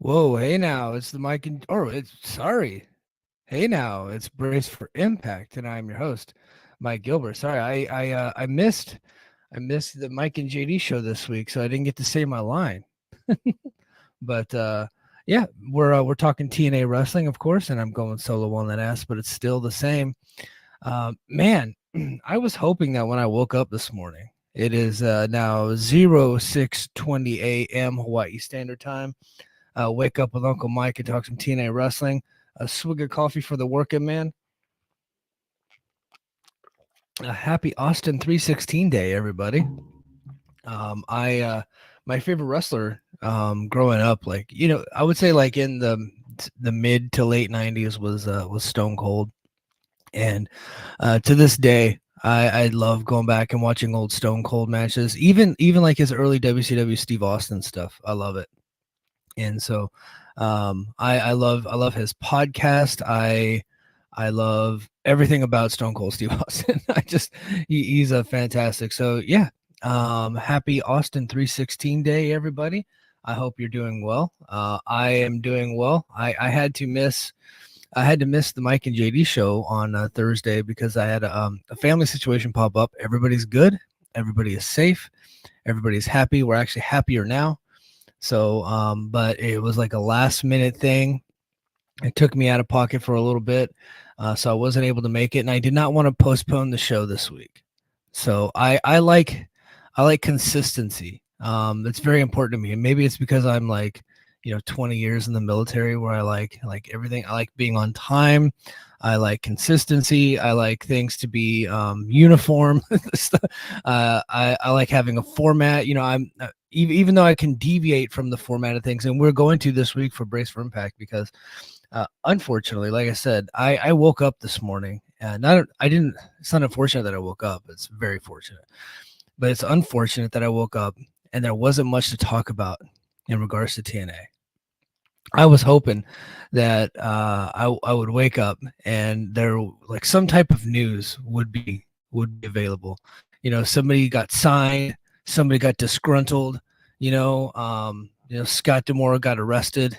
Whoa, hey now, it's the Mike and it's sorry. Hey now, it's Brace for Impact, and I'm your host, Mike Gilbert. Sorry, I missed the Mike and JD show this week, so I didn't get to say my line. But yeah, we're talking TNA wrestling, of course, and I'm going solo on that ass, but it's still the same. Man, I was hoping that when I woke up this morning, it is now 06:20 a.m. Hawaii Standard Time. Wake up with Uncle Mike and talk some TNA wrestling. A swig of coffee for the working man. A happy Austin 316 day, everybody. I my favorite wrestler growing up, like I would say like in the mid to late 90s was Stone Cold, and to this day. I love going back and watching old Stone Cold matches, even like his early WCW Steve Austin stuff. I love it. And so I love his podcast. I love everything about Stone Cold Steve Austin. He's a fantastic. So yeah, happy Austin 316 day, everybody. I hope you're doing well. I am doing well. I had to miss the Mike and JD show on Thursday because I had a family situation pop up. Everybody's good. Everybody is safe. Everybody's happy. We're actually happier now. So, but it was like a last minute thing. It took me out of pocket for a little bit. So I wasn't able to make it, and I did not want to postpone the show this week. So I like consistency. It's very important to me. And maybe it's because I'm like, 20 years in the military where I like everything. I like being on time. I like consistency. I like things to be uniform. I like having a format. I'm even though I can deviate from the format of things, and we're going to this week for Brace for Impact because unfortunately, like I said, I woke up this morning and it's not unfortunate that I woke up. It's very fortunate, but it's unfortunate that I woke up and there wasn't much to talk about in regards to TNA. I was hoping that I would wake up and there like some type of news would be available. Somebody got signed, somebody got disgruntled. Scott D'Amore got arrested,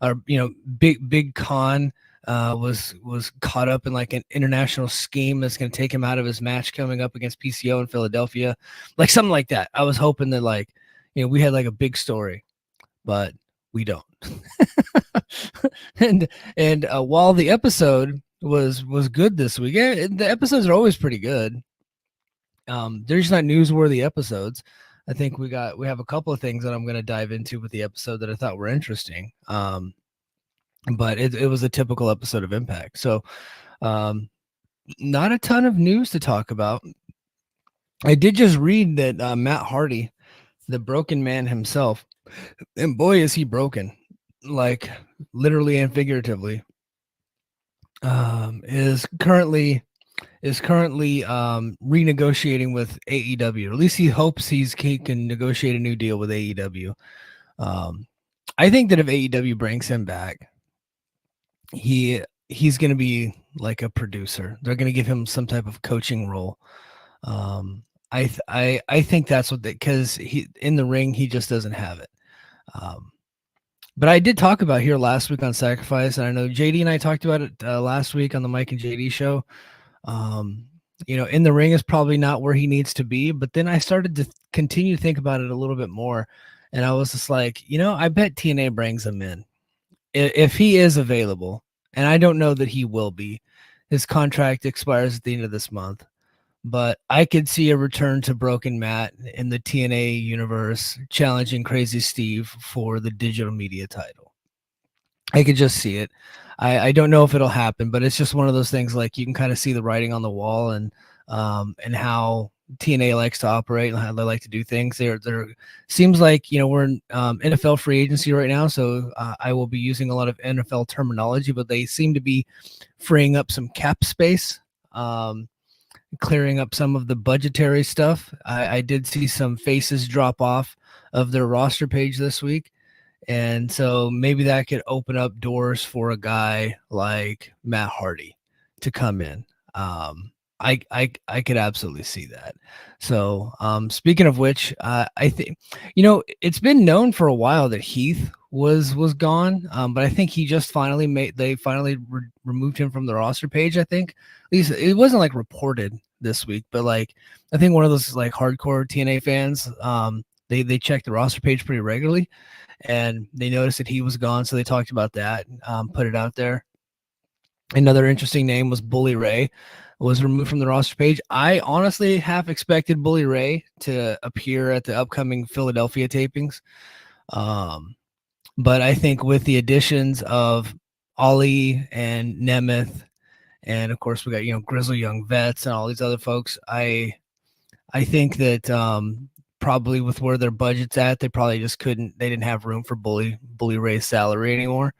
or Big Con was caught up in like an international scheme that's going to take him out of his match coming up against PCO in Philadelphia, like something like that. I was hoping that we had like a big story, but we don't. and while the episode was good this week, the episodes are always pretty good. They're just not newsworthy episodes. I think we have a couple of things that I'm going to dive into with the episode that I thought were interesting. But it was a typical episode of Impact. So not a ton of news to talk about. I did just read that Matt Hardy, the broken man himself, and boy is he broken, like literally and figuratively, is currently renegotiating with AEW. At least he hopes he can negotiate a new deal with AEW. I think that if AEW brings him back, he's going to be like a producer. They're going to give him some type of coaching role. I think that's what because he in the ring he just doesn't have it. But I did talk about here last week on Sacrifice, and I know JD and I talked about it last week on the Mike and JD show. In the ring is probably not where he needs to be, but then I started to continue to think about it a little bit more, and I was just like, I bet TNA brings him in if he is available, and I don't know that he will be. His contract expires at the end of this month, but I could see a return to Broken Matt in the TNA universe challenging Crazy Steve for the digital media title. I could just see it. I don't know if it'll happen, but it's just one of those things like you can kind of see the writing on the wall and how TNA likes to operate and how they like to do things. There seems like we're in NFL free agency right now, so I will be using a lot of NFL terminology, but they seem to be freeing up some cap space, clearing up some of the budgetary stuff. I did see some faces drop off of their roster page this week. And so maybe that could open up doors for a guy like Matt Hardy to come in. I could absolutely see that. So speaking of which, I think, it's been known for a while that Heath was gone, but I think he just finally removed him from the roster page. I think at least it wasn't like reported this week, but like I think one of those like hardcore TNA fans, they checked the roster page pretty regularly, and they noticed that he was gone, so they talked about that, put it out there. Another interesting name was Bully Ray, was removed from the roster page. I honestly half expected Bully Ray to appear at the upcoming Philadelphia tapings. But I think with the additions of Ali and Nemeth, and of course we got, Grizzly Young Vets and all these other folks, I think that probably with where their budget's at, they probably just they didn't have room for Bully Ray's salary anymore.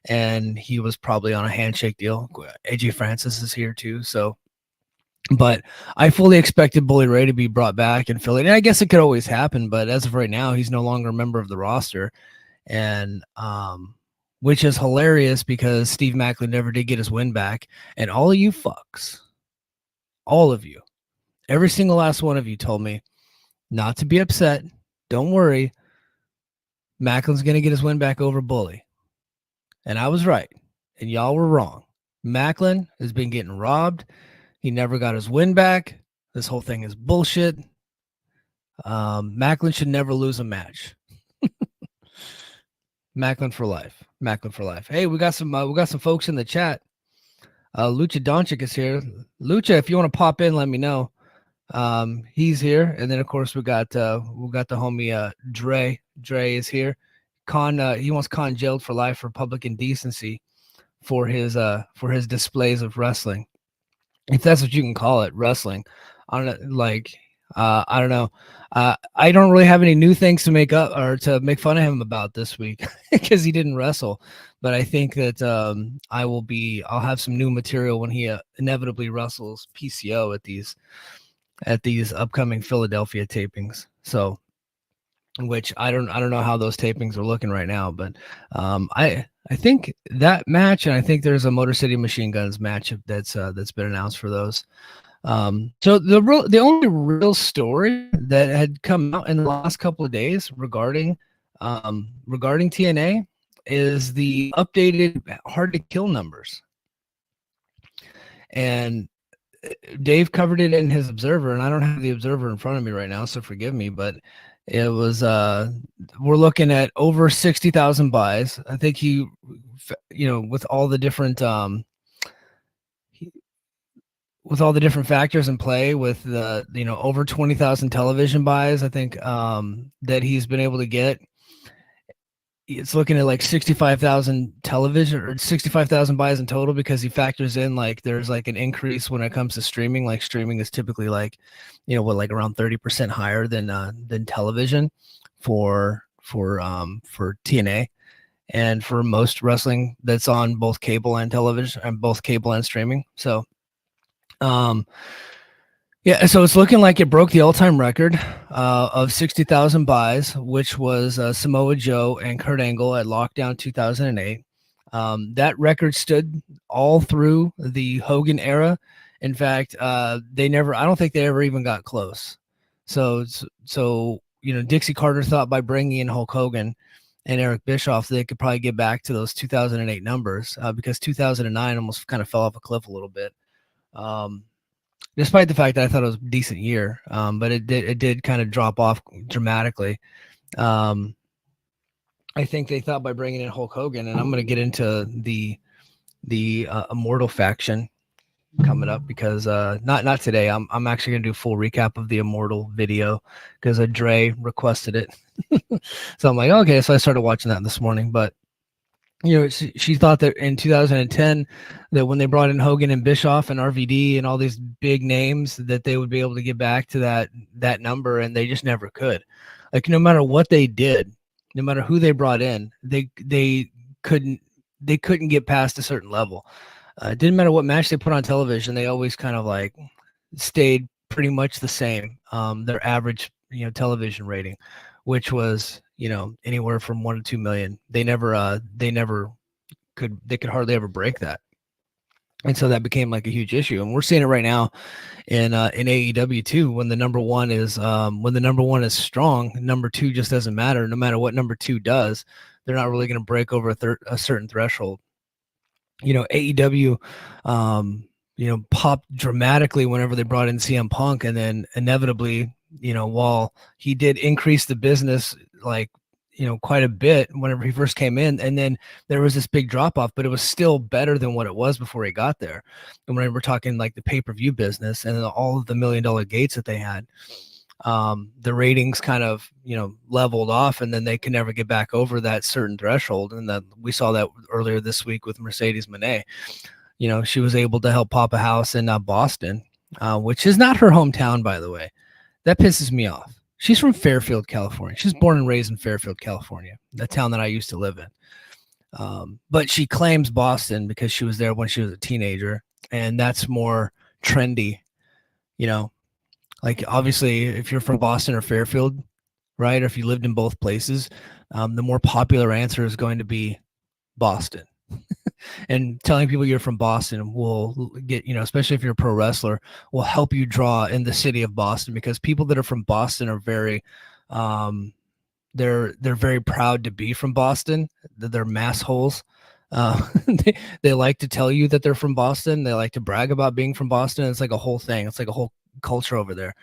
And he was probably on a handshake deal. AJ Francis is here too. So, but I fully expected Bully Ray to be brought back in Philly. And I guess it could always happen, but as of right now, he's no longer a member of the roster. And, which is hilarious because Steve Macklin never did get his win back. And all of you fucks, all of you, every single last one of you told me not to be upset. Don't worry. Macklin's going to get his win back over Bully. And I was right. And y'all were wrong. Macklin has been getting robbed. He never got his win back. This whole thing is bullshit. Macklin should never lose a match. Macklin for life. Macklin for life. Hey, we got some folks in the chat. Lucha Doncic is here. Lucha, if you want to pop in, let me know. He's here, and then of course we got the homie Dre. Dre is here. He wants Khan jailed for life for public indecency for his displays of wrestling, if that's what you can call it, wrestling. I don't know, I don't know. I don't really have any new things to make up or to make fun of him about this week because he didn't wrestle. But I think that I'll have some new material when he inevitably wrestles PCO at these upcoming Philadelphia tapings. So, which I don't know how those tapings are looking right now, but I think that match, and I think there's a Motor City Machine Guns match that's been announced for those. So the only real story that had come out in the last couple of days regarding TNA is the updated Hard to Kill numbers. And Dave covered it in his Observer, and I don't have the Observer in front of me right now, so forgive me, but it was we're looking at over 60,000 buys. I think he, with all the different factors in play, with the over 20,000 television buys, I think that he's been able to get. It's looking at like 65,000 television or 65,000 buys in total, because he factors in like there's like an increase when it comes to streaming. Like streaming is typically like, like around 30% higher than television for TNA, and for most wrestling that's on both cable and television, and both cable and streaming. So, yeah, so it's looking like it broke the all-time record of 60,000 buys, which was Samoa Joe and Kurt Angle at Lockdown 2008. That record stood all through the Hogan era. In fact, I don't think they ever even got close. So Dixie Carter thought by bringing in Hulk Hogan and Eric Bischoff, they could probably get back to those 2008 numbers, because 2009 almost kind of fell off a cliff a little bit. Despite the fact that I thought it was a decent year, but it did kind of drop off dramatically. I think they thought by bringing in Hulk Hogan, and I'm going to get into the Immortal faction coming up, because not today. I'm actually going to do a full recap of the Immortal video because Dre requested it. So I'm like, okay. So I started watching that this morning, but she thought that in 2010, that when they brought in Hogan and Bischoff and RVD and all these big names, that they would be able to get back to that number, and they just never could. Like, no matter what they did, no matter who they brought in, they couldn't get past a certain level. It didn't matter what match they put on television; they always kind of like stayed pretty much the same. Their average television rating, which was anywhere from 1 to 2 million. They could hardly ever break that. And so that became like a huge issue. And we're seeing it right now in AEW too. When the number one is strong, number two just doesn't matter, no matter what number two does. they're not really going to break over a certain threshold. AEW, popped dramatically whenever they brought in CM Punk, and then inevitably, while he did increase the business like quite a bit whenever he first came in, and then there was this big drop off, but it was still better than what it was before he got there. And when we're talking like the pay-per-view business and all of the $1 million gates that they had, the ratings kind of leveled off, and then they could never get back over that certain threshold. And that we saw that earlier this week with Mercedes Moné. She was able to help pop a house in Boston, which is not her hometown, by the way. That pisses me off. She's from Fairfield, California. She's born and raised in Fairfield, California, the town that I used to live in. But she claims Boston because she was there when she was a teenager, and that's more trendy. Like, obviously, if you're from Boston or Fairfield, right, or if you lived in both places, the more popular answer is going to be Boston. And telling people you're from Boston will get, especially if you're a pro wrestler, will help you draw in the city of Boston, because people that are from Boston are very, they're very proud to be from Boston. They're mass holes. They like to tell you that they're from Boston. They like to brag about being from Boston. It's like a whole thing. It's like a whole culture over there.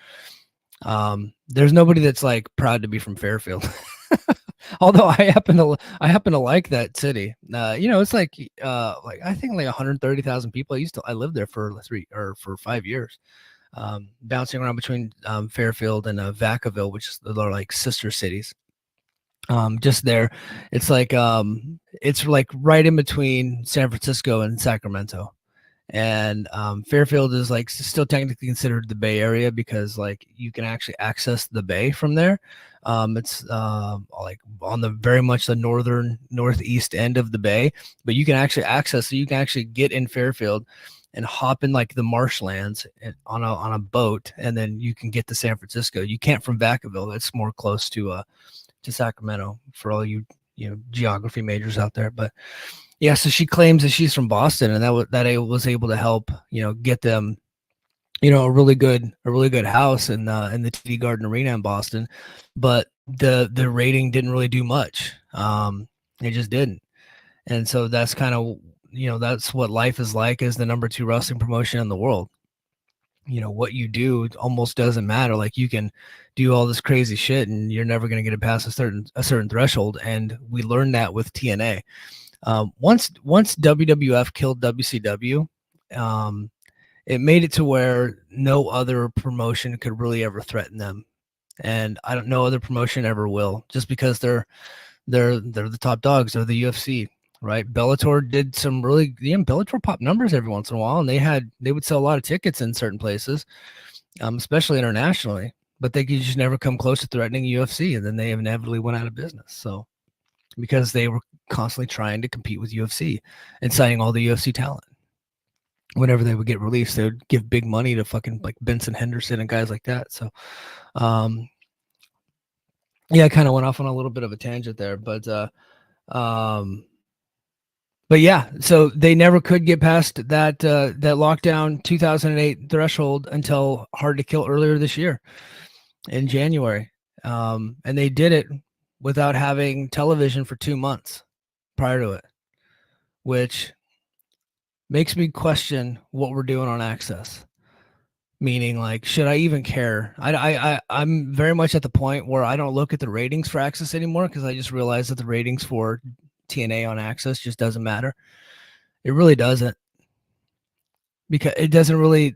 There's nobody that's like proud to be from Fairfield. Although I happen to like that city. It's like I think like 130,000 people. I lived there for 5 years, bouncing around between Fairfield and Vacaville, which are like sister cities. Just there, it's like right in between San Francisco and Sacramento. And Fairfield is like still technically considered the Bay Area, because like you can actually access the Bay from there. It's like on the very much the northeast end of the Bay, but you can actually access, so you can actually get in Fairfield and hop in like the marshlands on a boat, and then you can get to San Francisco. You can't from Vacaville. It's more close to Sacramento for all you geography majors out there. But yeah, so she claims that she's from Boston, and that I was able to help get them a really good house in the TD Garden Arena in Boston. But the rating didn't really do much. It just didn't. And so that's kind of that's what life is like as the number 2 wrestling promotion in the world. What you do almost doesn't matter. Like, you can do all this crazy shit and you're never going to get it past a certain threshold. And we learned that with TNA. Once WWF killed WCW, it made it to where no other promotion could really ever threaten them. And I don't know other promotion ever will, just because they're the top dogs. They're the UFC. Right, Bellator did some really Bellator pop numbers every once in a while, and they would sell a lot of tickets in certain places, especially internationally. But they could just never come close to threatening UFC, and then they inevitably went out of business. So, because they were constantly trying to compete with UFC and signing all the UFC talent. Whenever they would get released, they would give big money to fucking like Benson Henderson and guys like that. So, yeah, I kind of went off on a little bit of a tangent there, but yeah, so they never could get past that lockdown 2008 threshold until Hard to Kill earlier this year in January. And they did it without having television for 2 months prior to it, which makes me question what we're doing on Access. Meaning, like, should I even care? I'm very much at the point where I don't look at the ratings for Access anymore, because I just realized that the ratings for TNA on Access just doesn't matter. It really doesn't, because it doesn't really,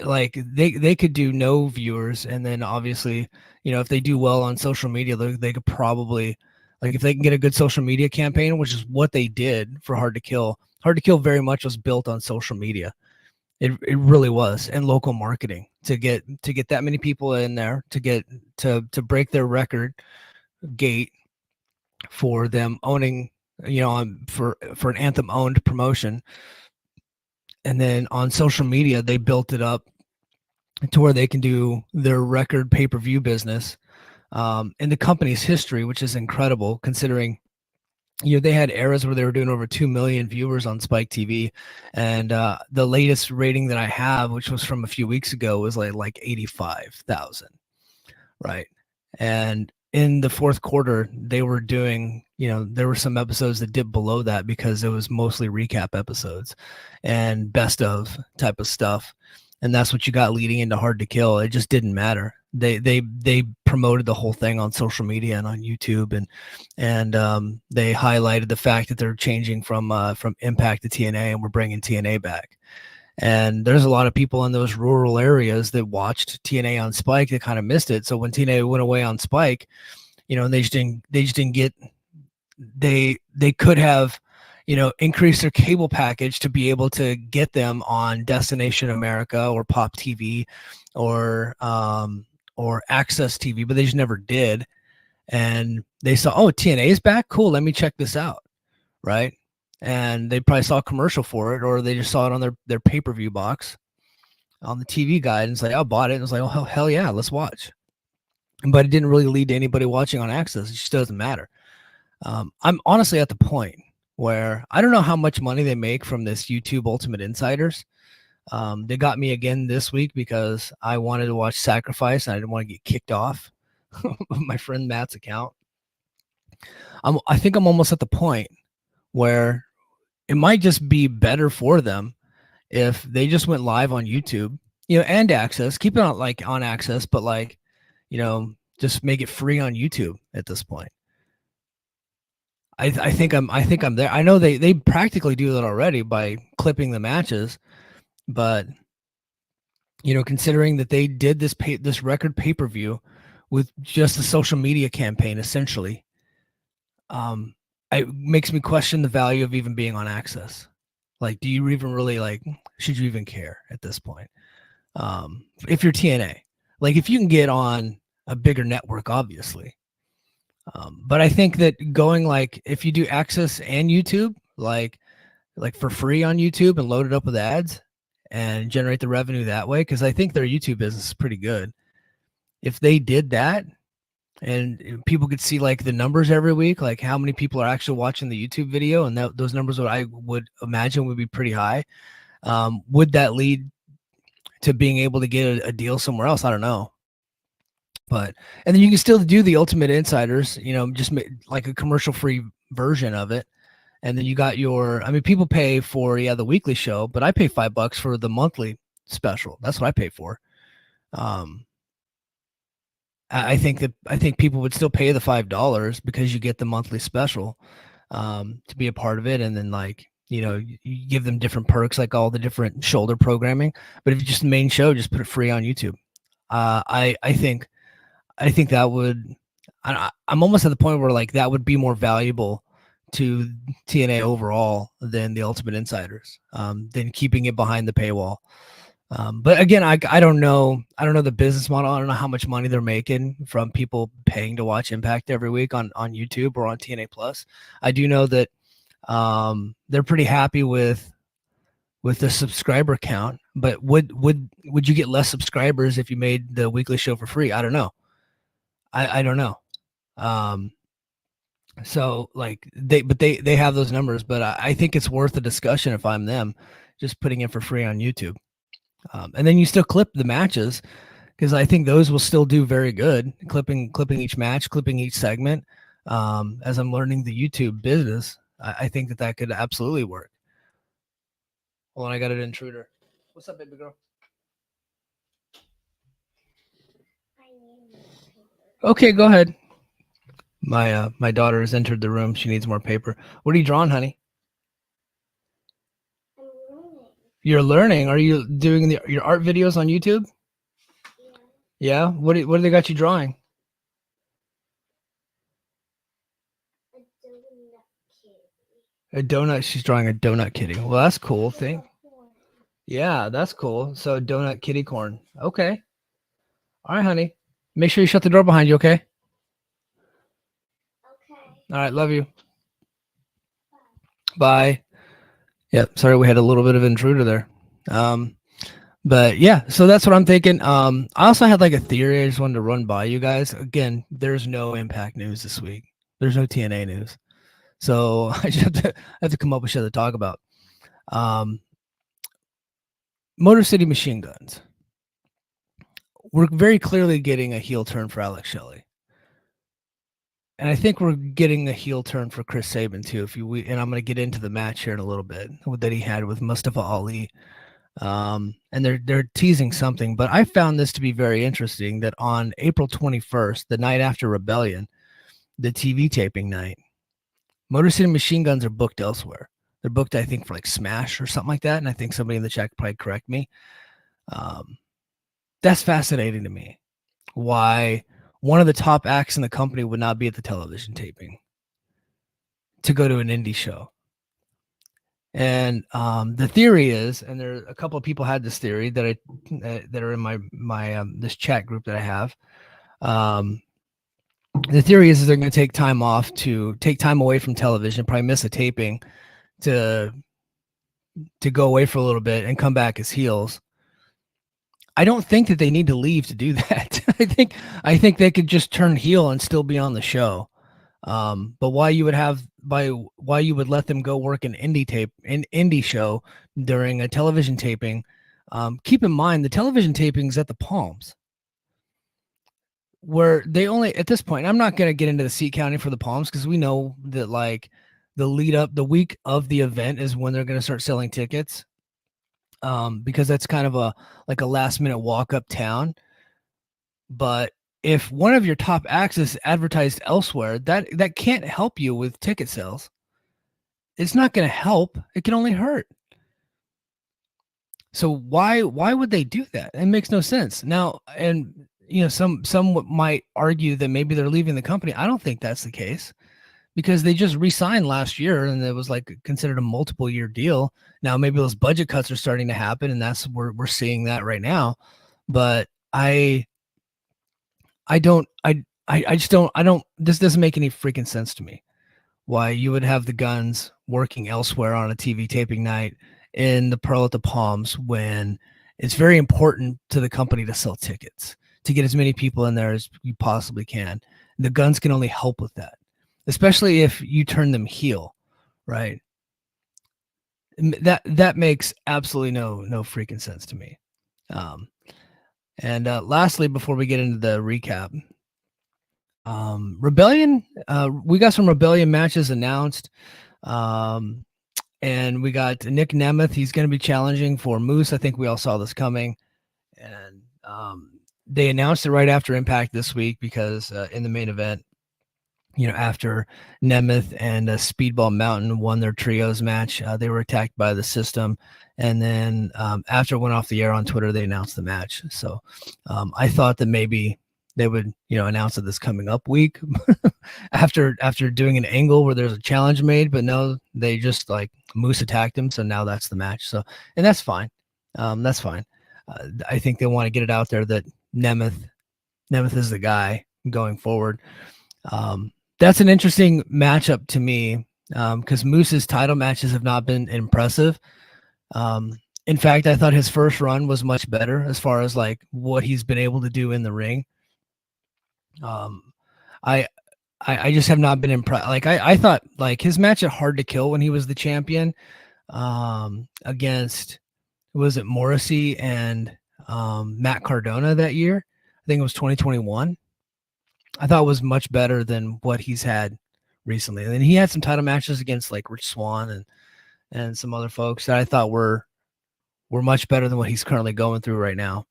like, they could do no viewers, and then obviously if they do well on social media, they could probably, like, if they can get a good social media campaign, which is what they did for Hard to Kill very much was built on social media. It really was, and local marketing to get that many people in there, to break their record gate for them owning, for an Anthem owned promotion. And then on social media, they built it up to where they can do their record pay-per-view business in the company's history, which is incredible considering they had eras where they were doing over 2 million viewers on Spike TV. And the latest rating that I have, which was from a few weeks ago, was like 85,000. Right. And in the fourth quarter, they were doing, there were some episodes that dipped below that because it was mostly recap episodes and best of type of stuff. And that's what you got leading into Hard to Kill. It just didn't matter. They promoted the whole thing on social media and on YouTube, and they highlighted the fact that they're changing from Impact to TNA, and we're bringing TNA back. And there's a lot of people in those rural areas that watched TNA on Spike that kind of missed it. So when TNA went away on Spike, and they just didn't get, they could have, increased their cable package to be able to get them on Destination America or Pop TV or Access TV, but they just never did. And they saw, oh, TNA is back, cool, let me check this out, right? And they probably saw a commercial for it, or they just saw it on their pay-per-view box on the TV guide, and it's like, I bought it, and it's like, oh, hell yeah, let's watch. But it didn't really lead to anybody watching on Access. It just doesn't matter. I'm honestly at the point where I don't know how much money they make from this YouTube Ultimate Insiders. They got me again this week because I wanted to watch Sacrifice and I didn't want to get kicked off of my friend Matt's account. I think I'm almost at the point where it might just be better for them if they just went live on YouTube, and Access. Keep it on Access, but just make it free on YouTube at this point. I think I'm there. I know they practically do that already by clipping the matches, but considering that they did this record pay-per-view with just a social media campaign essentially, it makes me question the value of even being on Access. Like, do you even really should you even care at this point? If you're TNA, if you can get on a bigger network, obviously. But I think that going if you do Access and YouTube, like for free on YouTube and load it up with ads and generate the revenue that way, because I think their YouTube business is pretty good. If they did that and people could see the numbers every week, how many people are actually watching the YouTube video, and those numbers I would imagine would be pretty high. Would that lead to being able to get a deal somewhere else? I don't know. And then you can still do the Ultimate Insiders, just like a commercial-free version of it. And then you got people pay for, the weekly show, but I pay $5 for the monthly special. That's what I pay for. I think people would still pay the $5 because you get the monthly special to be a part of it. And then you give them different perks, like all the different shoulder programming. But if you just the main show, just put it free on YouTube. I think that would, I'm almost at the point where that would be more valuable to TNA overall than the Ultimate Insiders, than keeping it behind the paywall. But again, I don't know the business model. I don't know how much money they're making from people paying to watch Impact every week on YouTube or on TNA Plus. I do know that they're pretty happy with the subscriber count, but would you get less subscribers if you made the weekly show for free? I don't know. I don't know. So they have those numbers, but I think it's worth a discussion if I'm them, just putting it for free on YouTube. And then you still clip the matches, because I think those will still do very good. Clipping each match, clipping each segment. As I'm learning the YouTube business, I think that could absolutely work. Hold on, I got an intruder. What's up, baby girl? Okay, go ahead. My daughter has entered the room. She needs more paper. What are you drawing, honey? I'm learning. You're learning. Are you doing your art videos on YouTube? Yeah. Yeah. What do they got you drawing? A donut kitty. A donut. She's drawing a donut kitty. Well, that's cool thing. Yeah, that's cool. So donut kitty corn. Okay. All right, honey. Make sure you shut the door behind you, okay? Okay. All right, love you. Bye. Yep, sorry we had a little bit of intruder there. But yeah, so that's what I'm thinking. I also had a theory I just wanted to run by you guys. Again, there's no Impact news this week. There's no TNA news. So I just have to come up with shit to talk about. Motor City Machine Guns. We're very clearly getting a heel turn for Alex Shelley. and I think we're getting a heel turn for Chris Sabin too. And I'm going to get into the match here in a little bit that he had with Mustafa Ali. And they're teasing something, but I found this to be very interesting that on April 21st, the night after Rebellion, the TV taping night, Motor City Machine Guns are booked elsewhere. They're booked, I think, for like Smash or something like that. And I think somebody in the chat could probably correct me. That's fascinating to me. Why one of the top acts in the company would not be at the television taping to go to an indie show. And the theory is, and there are a couple of people had this theory that that are in my this chat group that I have. The theory is they're going to take time away from television, probably miss a taping to go away for a little bit and come back as heels. I don't think that they need to leave to do that. I think they could just turn heel and still be on the show. But why you would let them go work an indie show during a television taping? Keep in mind the television tapings at the Palms, where they only at this point. I'm not going to get into the seat counting for the Palms because we know that like the lead up, the week of the event is when they're going to start selling tickets. Because that's kind of a last minute walk up town. But if one of your top acts is advertised elsewhere, that can't help you with ticket sales. It's not going to help. It can only hurt. So why would they do that? It makes no sense. Now, and some might argue that maybe they're leaving the company. I don't think that's the case, because they just re-signed last year and it was like considered a multiple year deal. Now maybe those budget cuts are starting to happen, and that's where we're seeing that right now. But this doesn't make any freaking sense to me. Why you would have the Guns working elsewhere on a TV taping night in the Pearl at the Palms when it's very important to the company to sell tickets, to get as many people in there as you possibly can. The Guns can only help with that, especially if you turn them heel, right? That makes absolutely no freaking sense to me. And lastly, before we get into the recap, Rebellion, we got some Rebellion matches announced. And we got Nick Nemeth. He's going to be challenging for Moose. I think we all saw this coming. And they announced it right after Impact this week because in the main event, after Nemeth and Speedball Mountain won their trios match, they were attacked by the system. And then after it went off the air on Twitter, they announced the match. So I thought that maybe they would, announce it this coming up week after doing an angle where there's a challenge made, but no, they just like Moose attacked him. So now that's the match. So, and that's fine. That's fine. I think they want to get it out there that Nemeth is the guy going forward. That's an interesting matchup to me because Moose's title matches have not been impressive. In fact, I thought his first run was much better as far as like what he's been able to do in the ring. I just have not been impressed. Like I thought like his match at Hard to Kill when he was the champion against, was it Morrissey and Matt Cardona that year? I think it was 2021. I thought it was much better than what he's had recently. And then he had some title matches against like Rich Swann and some other folks that I thought were much better than what he's currently going through right now.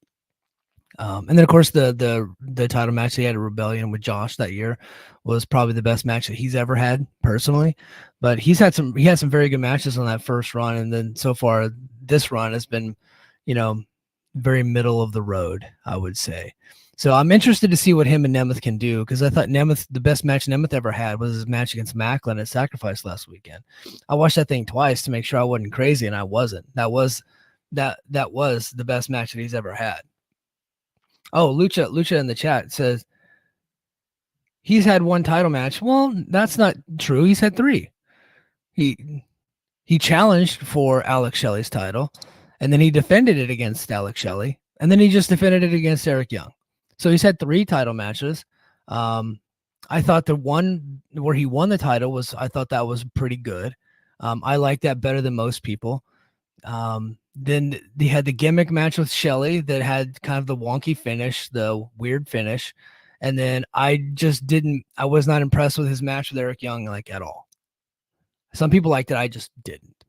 And then of course the title match he had at Rebellion with Josh that year was probably the best match that he's ever had personally. But he had some very good matches on that first run, and then so far this run has been, very middle of the road, I would say. So I'm interested to see what him and Nemeth can do, because I thought the best match Nemeth ever had was his match against Macklin at Sacrifice last weekend. I watched that thing twice to make sure I wasn't crazy, and I wasn't. That was the best match that he's ever had. Oh, Lucha in the chat says he's had one title match. Well, that's not true. He's had 3. He challenged for Alex Shelley's title, and then he defended it against Alex Shelley, and then he just defended it against Eric Young. So he's had 3 title matches. I thought the one where he won the title I thought that was pretty good. I like that better than most people. Then they had the gimmick match with Shelley that had kind of the wonky finish, the weird finish. And then I was not impressed with his match with Eric Young like at all. Some people liked it, I just didn't.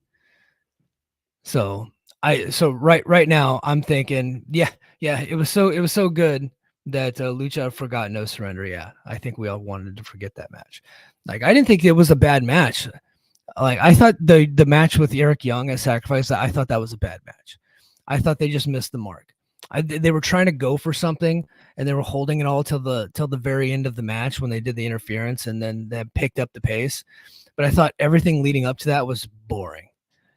So right now I'm thinking, yeah, it was so good that Lucha forgot No Surrender. Yeah, I think we all wanted to forget that match. Like I didn't think it was a bad match. Like I thought the match with Eric Young at Sacrifice, I thought that was a bad match. I thought they just missed the mark. They were trying to go for something, and they were holding it all till the very end of the match when they did the interference, and then they picked up the pace. But I thought everything leading up to that was boring.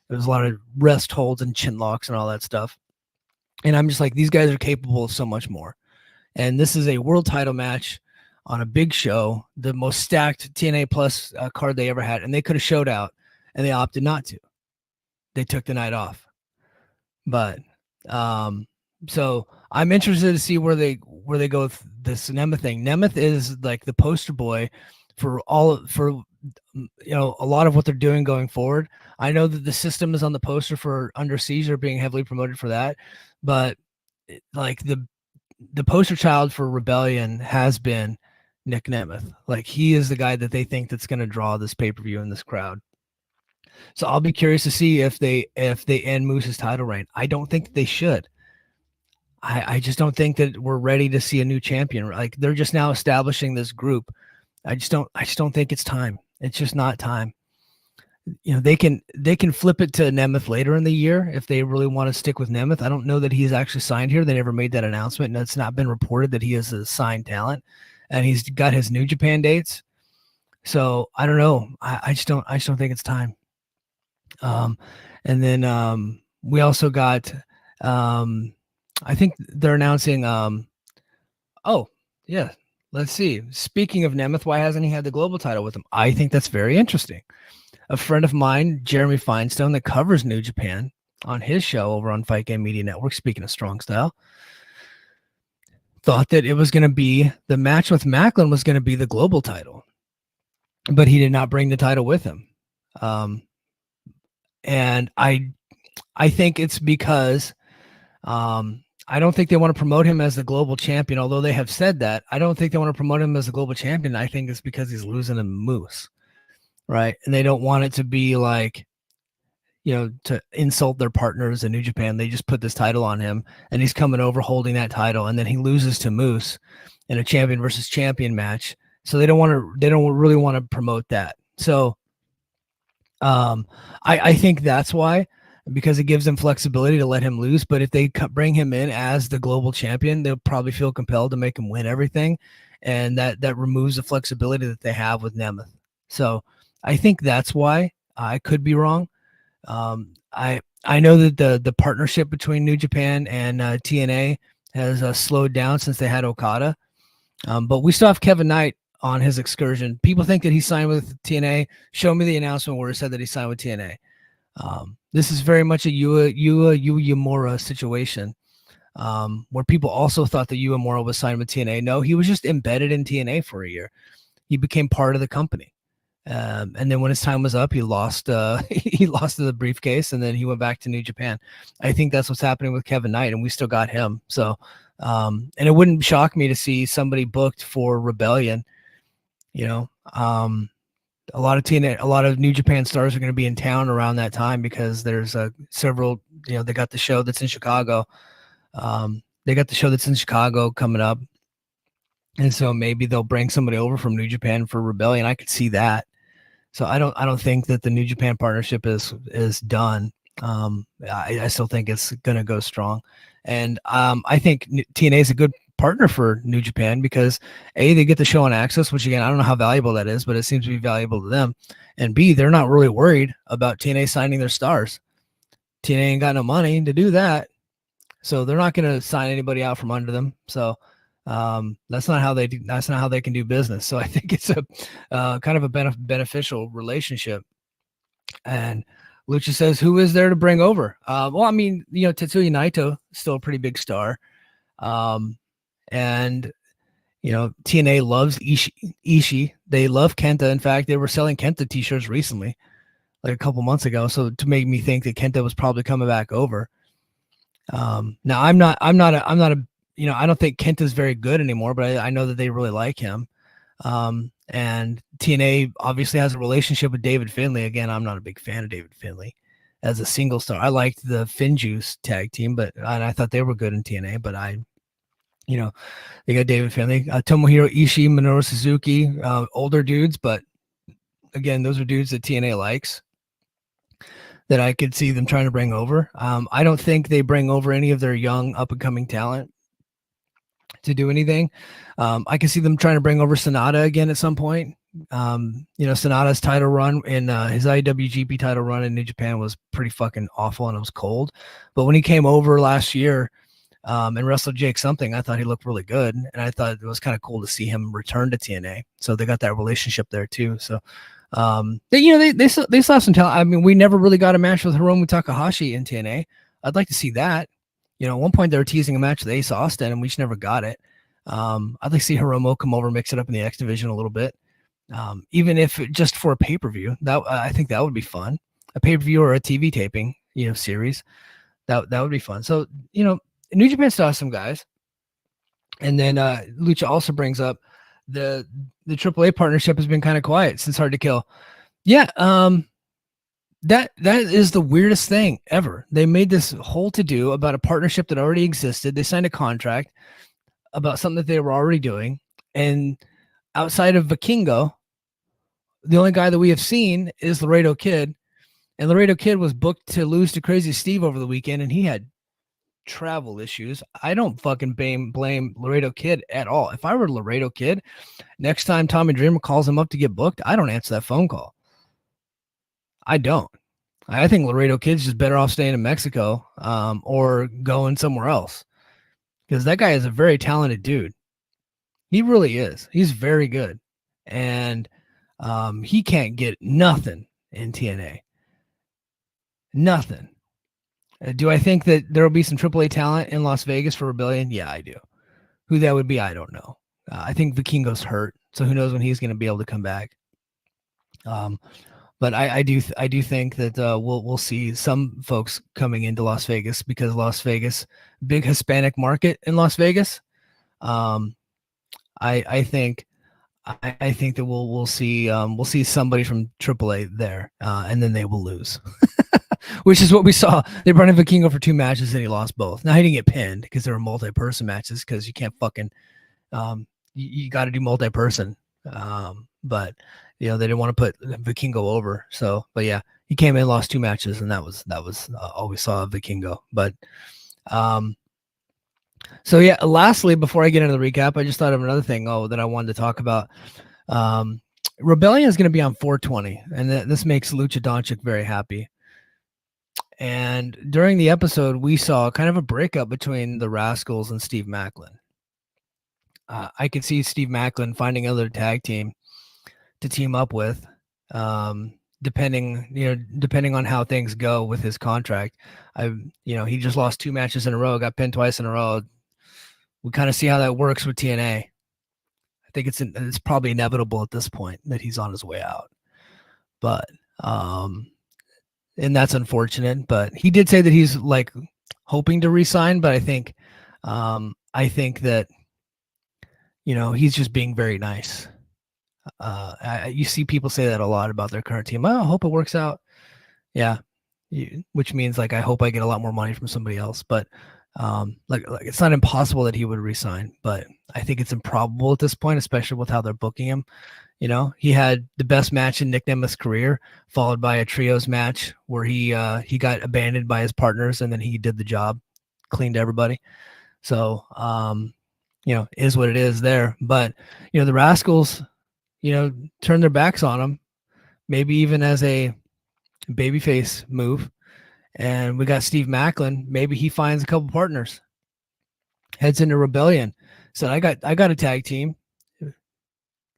There was a lot of rest holds and chin locks and all that stuff. And I'm just like, these guys are capable of so much more. And this is a world title match on a big show, the most stacked TNA Plus card they ever had. And they could have showed out, and they opted not to. They took the night off. But so I'm interested to see where they go with this Nemeth thing. Nemeth is like the poster boy for a lot of what they're doing going forward. I know that the system is on the poster for Under Siege, are being heavily promoted for that, but like the poster child for Rebellion has been Nick Nemeth. Like he is the guy that they think that's going to draw this pay-per-view in this crowd. So I'll be curious to see if they end Moose's title reign. I don't think they should. I just don't think that we're ready to see a new champion. Like they're just now establishing this group. I just don't think it's time. It's just not time. They can flip it to Nemeth later in the year if they really want to stick with Nemeth. I don't know that he's actually signed here. They never made that announcement, and it's not been reported that he is a signed talent, and he's got his New Japan dates. So I don't know. I just don't think it's time. And then we also got I think they're announcing oh yeah, let's see. Speaking of Nemeth, why hasn't he had the global title with him? I think that's very interesting. A friend of mine, Jeremy Finestone, that covers New Japan on his show over on Fight Game Media Network, speaking of strong style, thought that it was going to be the match with Macklin was going to be the global title, but he did not bring the title with him. And I think it's because I don't think they want to promote him as the global champion, although they have said that. I don't think they want to promote him as the global champion. I think it's because he's losing to Moose, right? And they don't want it to be like, to insult their partners in New Japan. They just put this title on him, and he's coming over holding that title, and then he loses to Moose in a champion versus champion match. So they don't really want to promote that. So I think that's why, because it gives them flexibility to let him lose. But if they bring him in as the global champion, they'll probably feel compelled to make him win everything. And that removes the flexibility that they have with Nemeth. So I think that's why. I could be wrong. I know that the partnership between New Japan and TNA has slowed down since they had Okada. But we still have Kevin Knight on his excursion. People think that he signed with TNA. Show me the announcement where it said that he signed with TNA. This is very much a Uemura situation, where people also thought that Uemura was signed with TNA. No, he was just embedded in TNA for a year. He became part of the company. And then when his time was up, he lost the briefcase, and then he went back to New Japan. I think that's what's happening with Kevin Knight, and we still got him. So, and it wouldn't shock me to see somebody booked for Rebellion. A lot of New Japan stars are going to be in town around that time because there's several. They got the show that's in Chicago. They got the show that's in Chicago coming up, and so maybe they'll bring somebody over from New Japan for Rebellion. I could see that. So I don't think that the New Japan partnership is done. I still think it's going to go strong, and I think TNA is a good partner for New Japan because A, they get the show on Access, which again I don't know how valuable that is, but it seems to be valuable to them, and B, they're not really worried about TNA signing their stars. TNA ain't got no money to do that, so they're not going to sign anybody out from under them. So that's not how they can do business. So I think it's a kind of a beneficial relationship. And Lucha says, who is there to bring over? Well, I mean, Tetsuya Naito still a pretty big star. And TNA loves Ishii. They love Kenta. In fact, they were selling Kenta t-shirts recently, like a couple months ago. So to make me think that Kenta was probably coming back over. Now I'm not a I don't think Kent is very good anymore, but I know that they really like him. And TNA obviously has a relationship with David Finlay. Again, I'm not a big fan of David Finlay as a single star. I liked the Finjuice tag team, and I thought they were good in TNA, but they got David Finlay, Tomohiro Ishii, Minoru Suzuki, older dudes, but again, those are dudes that TNA likes that I could see them trying to bring over. I don't think they bring over any of their young up and coming talent to do anything. I can see them trying to bring over Sonata again at some point. Sonata's title run in his IWGP title run in New Japan was pretty fucking awful and it was cold. But when he came over last year and wrestled Jake something, I thought he looked really good. And I thought it was kind of cool to see him return to TNA. So they got that relationship there too. So they still have some talent. I mean, we never really got a match with Hiromu Takahashi in TNA. I'd like to see that. At one point they were teasing a match with Ace Austin, and we just never got it. I'd like to see Hiromu come over, mix it up in the X division a little bit, even if just for a pay-per-view. That I think that would be fun. A pay-per-view or a TV taping, series. That would be fun. So New Japan still has some guys, and then Lucha also brings up the AAA partnership has been kind of quiet since Hard to Kill. Yeah, that is the weirdest thing ever. They made this whole to-do about a partnership that already existed. They signed a contract about something that they were already doing, and outside of Vikingo, the only guy that we have seen is Laredo Kid, and Laredo Kid was booked to lose to Crazy Steve over the weekend, and he had travel issues. I don't fucking blame Laredo Kid at all. If I were Laredo Kid, next time Tommy Dreamer calls him up to get booked, I don't answer that phone call. I don't. I think Laredo Kid's just better off staying in Mexico or going somewhere else, because that guy is a very talented dude. He really is. He's very good. And he can't get nothing in TNA. Nothing. Do I think that there will be some AAA talent in Las Vegas for Rebellion? Yeah, I do. Who that would be, I don't know. I think Vikingo's hurt, so who knows when he's going to be able to come back. But I do think that we'll see some folks coming into Las Vegas, because Las Vegas, big Hispanic market in Las Vegas. I think that we'll see somebody from AAA there, and then they will lose, which is what we saw. They brought in Vikingo for 2 matches and he lost both. Now he didn't get pinned because they were multi-person matches, because you can't fucking you got to do multi-person. But they didn't want to put Vikingo over. So, but yeah, he came in, lost 2 matches, and that was all we saw of Vikingo. But so yeah, lastly, before I get into the recap, I just thought of another thing that I wanted to talk about. Rebellion is going to be on 420, and this makes Lucha Doncic very happy. And during the episode, we saw kind of a breakup between the Rascals and Steve Macklin. I could see Steve Macklin finding another tag team to team up with, depending on how things go with his contract. He just lost 2 matches in a row, got pinned twice in a row. We kind of see how that works with TNA. I think it's probably inevitable at this point that he's on his way out. But and that's unfortunate. But he did say that he's like hoping to resign. But I think that he's just being very nice. You see people say that a lot about their current team. I hope it works out. Yeah, which means like I hope I get a lot more money from somebody else. But like it's not impossible that he would resign, but I think it's improbable at this point, especially with how they're booking him. He had the best match in Nick Nemeth's career, followed by a trios match where he got abandoned by his partners, and then he did the job, cleaned everybody. So is what it is there. But the Rascals, turn their backs on him, maybe even as a babyface move. And we got Steve Macklin. Maybe he finds a couple partners, heads into Rebellion. So I got a tag team.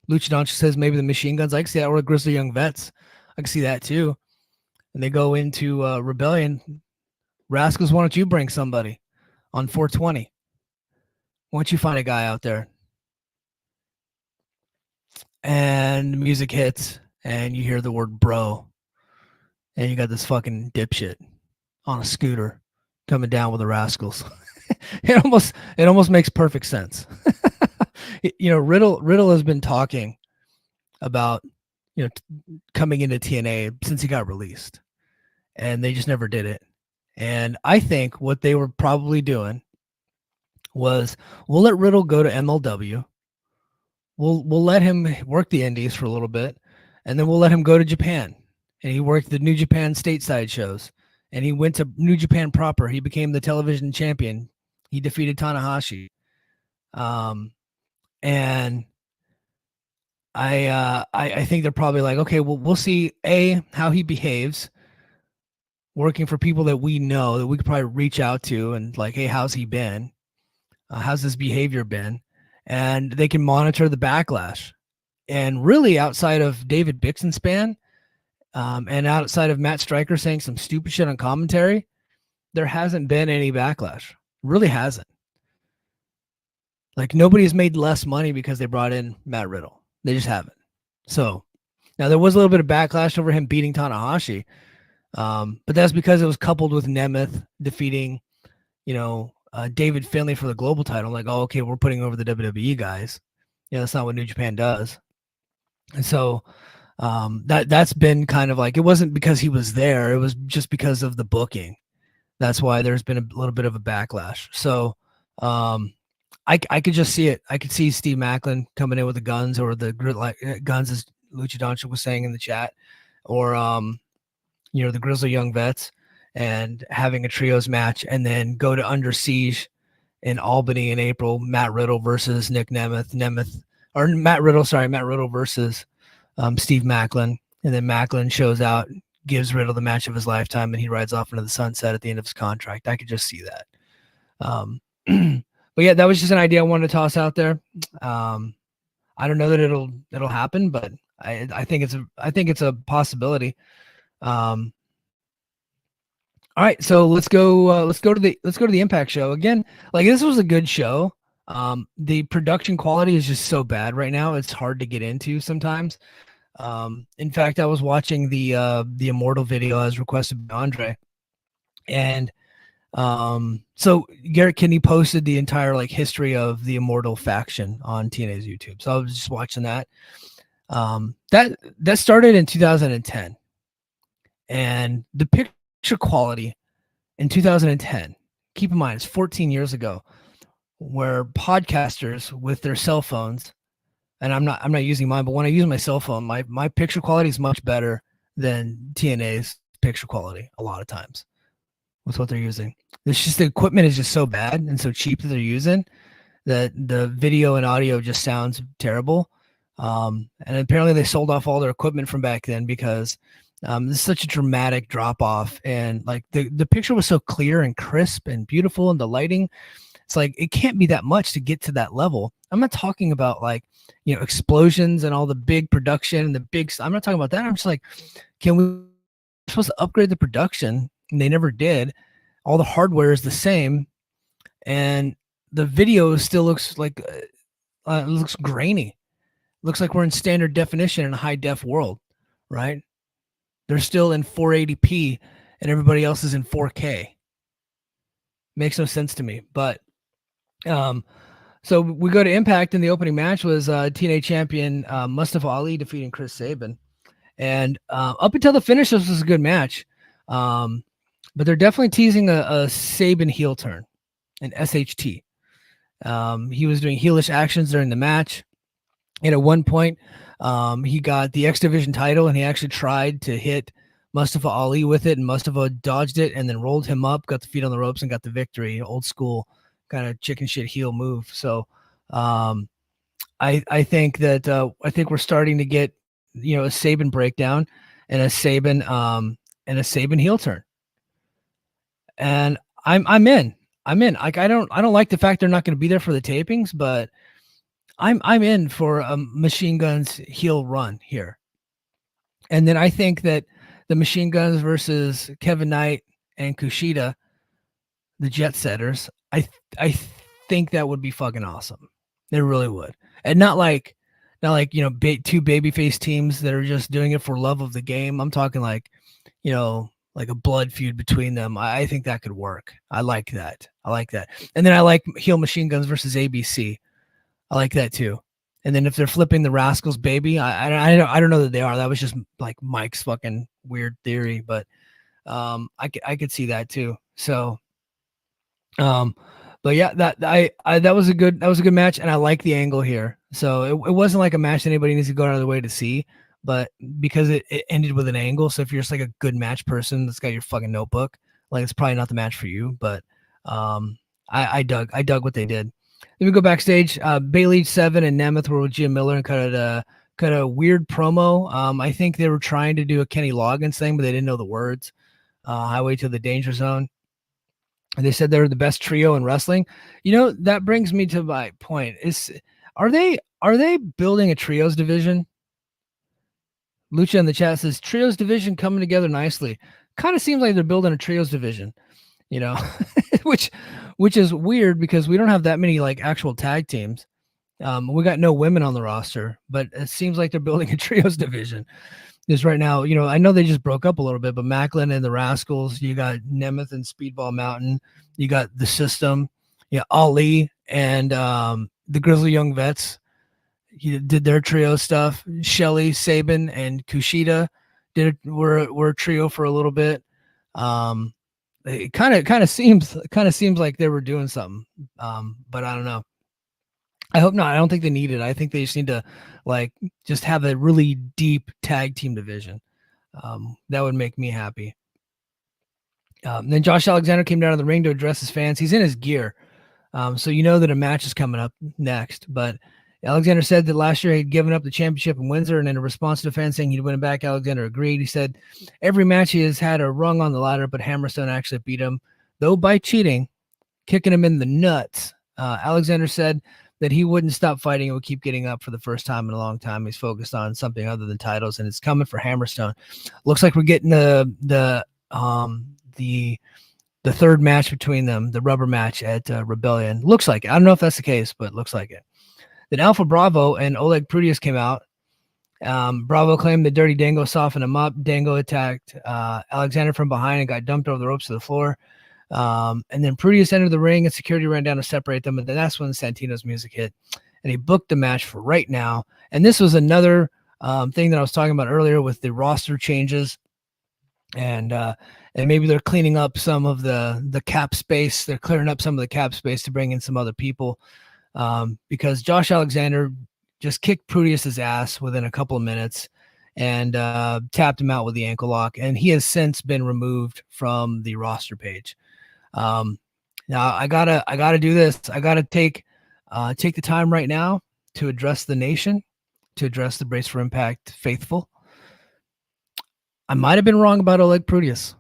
Lucha Doncic says maybe the Machine Guns. I can see that, or the Grizzly Young Vets. I can see that too. And they go into Rebellion. Rascals, why don't you bring somebody on 420? Why don't you find a guy out there? And the music hits, and you hear the word bro. And you got this fucking dipshit on a scooter coming down with the Rascals. it almost makes perfect sense. Riddle has been talking about coming into TNA since he got released, and they just never did it. And I think what they were probably doing was, we'll let Riddle go to MLW. We'll let him work the indies for a little bit, and then we'll let him go to Japan. And he worked the New Japan stateside shows, and he went to New Japan proper. He became the television champion. He defeated Tanahashi. And I think they're probably like, okay, well, we'll see how he behaves working for people that we know that we could probably reach out to and like, hey, how's he been? How's his behavior been? And they can monitor the backlash. And really, outside of David Bixenspan and outside of Matt Stryker saying some stupid shit on commentary, there hasn't been any backlash. Really hasn't. Like, nobody has made less money because they brought in Matt Riddle. They just haven't. So now there was a little bit of backlash over him beating Tanahashi, but that's because it was coupled with Nemeth defeating, David Finlay for the global title. Like, oh, okay, we're putting over the WWE guys. That's not what New Japan does. And so that's been kind of like, it wasn't because he was there. It was just because of the booking. That's why there's been a little bit of a backlash. So I could just see it. I could see Steve Macklin coming in with the guns, or the guns, as Lucha Doncic was saying in the chat, or the Grizzly Young Vets, and having a trios match, and then go to Under Siege in Albany in April. Matt Riddle versus Nick Nemeth. Matt Riddle versus Steve Macklin, and then Macklin shows out, gives Riddle the match of his lifetime, and he rides off into the sunset at the end of his contract. I could just see that. But yeah, that was just an idea I wanted to toss out there. I don't know that it'll happen, but I think it's a possibility. All right, so let's go to the Impact show again. Like, this was a good show. The production quality is just so bad right now; it's hard to get into sometimes. In fact, I was watching the Immortal video as requested by Andre, and so Garrett Kinney posted the entire history of the Immortal faction on TNA's YouTube. So I was just watching that. That started in 2010, and the picture quality in 2010, keep in mind, it's 14 years ago, where podcasters with their cell phones, and I'm not using mine, but when I use my cell phone, my picture quality is much better than TNA's picture quality a lot of times with what they're using. It's just the equipment is just so bad and so cheap that they're using that the video and audio just sounds terrible. And apparently they sold off all their equipment from back then because this is such a dramatic drop off. And the picture was so clear and crisp and beautiful, and the lighting, it's like, it can't be that much to get to that level. I'm not talking about explosions and all the big production and I'm not talking about that. I'm just like, we're supposed to upgrade the production, and they never did. All the hardware is the same, and the video still looks like it looks grainy. Looks like we're in standard definition in a high def world, right? They're still in 480p, and everybody else is in 4K. Makes no sense to me. But so we go to Impact, and the opening match was TNA champion Mustafa Ali defeating Chris Sabin, and up until the finish, this was a good match. But they're definitely teasing a Sabin heel turn, an SHT. He was doing heelish actions during the match. And at one point, he got the X Division title, and he actually tried to hit Mustafa Ali with it, and Mustafa dodged it and then rolled him up, got the feet on the ropes, and got the victory. Old school kind of chicken shit heel move. So I think that we're starting to get a Sabin breakdown and a Sabin heel turn. And I'm in. Like, I don't like the fact they're not going to be there for the tapings, but I'm in for a Machine Guns heel run here. And then I think that the Machine Guns versus Kevin Knight and Kushida, the Jet Setters, I think that would be fucking awesome. They really would. And not like two babyface teams that are just doing it for love of the game. I'm talking like a blood feud between them. I think that could work. I like that. I like that. And then I like heel machine guns versus ABC. I like that too. And then if they're flipping the Rascals baby, I don't know that they are. That was just like Mike's fucking weird theory, but I could see that too. So um but yeah, I that was a good match, and I like the angle here. So it wasn't like a match that anybody needs to go out of their way to see, but because it ended with an angle, so if you're just like a good match person that's got your fucking notebook, like it's probably not the match for you. But I dug what they did. Then we go backstage. Bailey 7 and Nemeth were with Jim Miller and cut a weird promo. I think they were trying to do a Kenny Loggins thing, but they didn't know the words. Highway to the Danger Zone. They said they're the best trio in wrestling. That brings me to my point. Are they building a trios division? Lucha in the chat says trios division coming together nicely. Kind of seems like they're building a trios division, which is weird because we don't have that many like actual tag teams. We got no women on the roster, but it seems like they're building a trios division. Is right now, I know they just broke up a little bit, but Macklin and the Rascals, you got Nemeth and Speedball Mountain, you got the System, Ali and the Grizzly Young Vets. He did their trio stuff. Shelly, Sabin, and Kushida were a trio for a little bit. It kind of seems like they were doing something, but I don't know. I hope not. I don't think they need it. I think they just need to just have a really deep tag team division. That would make me happy. Then Josh Alexander came down to the ring to address his fans. He's in his gear. So that a match is coming up next. But Alexander said that last year he'd given up the championship in Windsor, and in a response to fans saying he'd win it back, Alexander agreed. He said every match he has had a rung on the ladder, but Hammerstone actually beat him, though by cheating, kicking him in the nuts. Alexander said that he wouldn't stop fighting and would keep getting up for the first time in a long time. He's focused on something other than titles, and it's coming for Hammerstone. Looks like we're getting the third match between them, the rubber match at Rebellion. Looks like it. I don't know if that's the case, but looks like it. Then Alpha Bravo and Oleg Prudius came out. Bravo claimed that Dirty Dango softened him up. Dango attacked Alexander from behind and got dumped over the ropes to the floor. And then Prudius entered the ring and security ran down to separate them. And then that's when Santino's music hit, and he booked the match for right now. And this was another thing that I was talking about earlier with the roster changes, and maybe they're cleaning up some of the cap space. They're clearing up some of the cap space to bring in some other people, because Josh Alexander just kicked Prudius's ass within a couple of minutes and tapped him out with the ankle lock, and he has since been removed from the roster page. Now I gotta do this. I gotta take the time right now to address the nation, to address the Brace for Impact faithful. I might have been wrong about Oleg Prudius.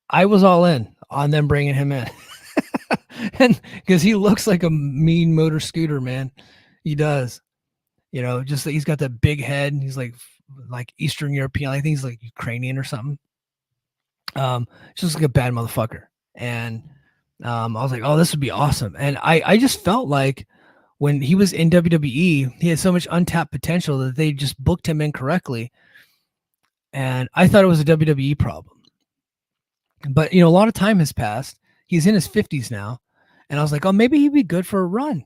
I was all in on them bringing him in, and because he looks like a mean motor scooter, man. He does. Just that he's got that big head. He's like Eastern European. I think he's like Ukrainian or something. Just like a bad motherfucker. And I was like, oh, this would be awesome. And I just felt like when he was in WWE, he had so much untapped potential that they just booked him incorrectly. And I thought it was a WWE problem. But, a lot of time has passed. He's in his 50s now. And I was like, oh, maybe he'd be good for a run,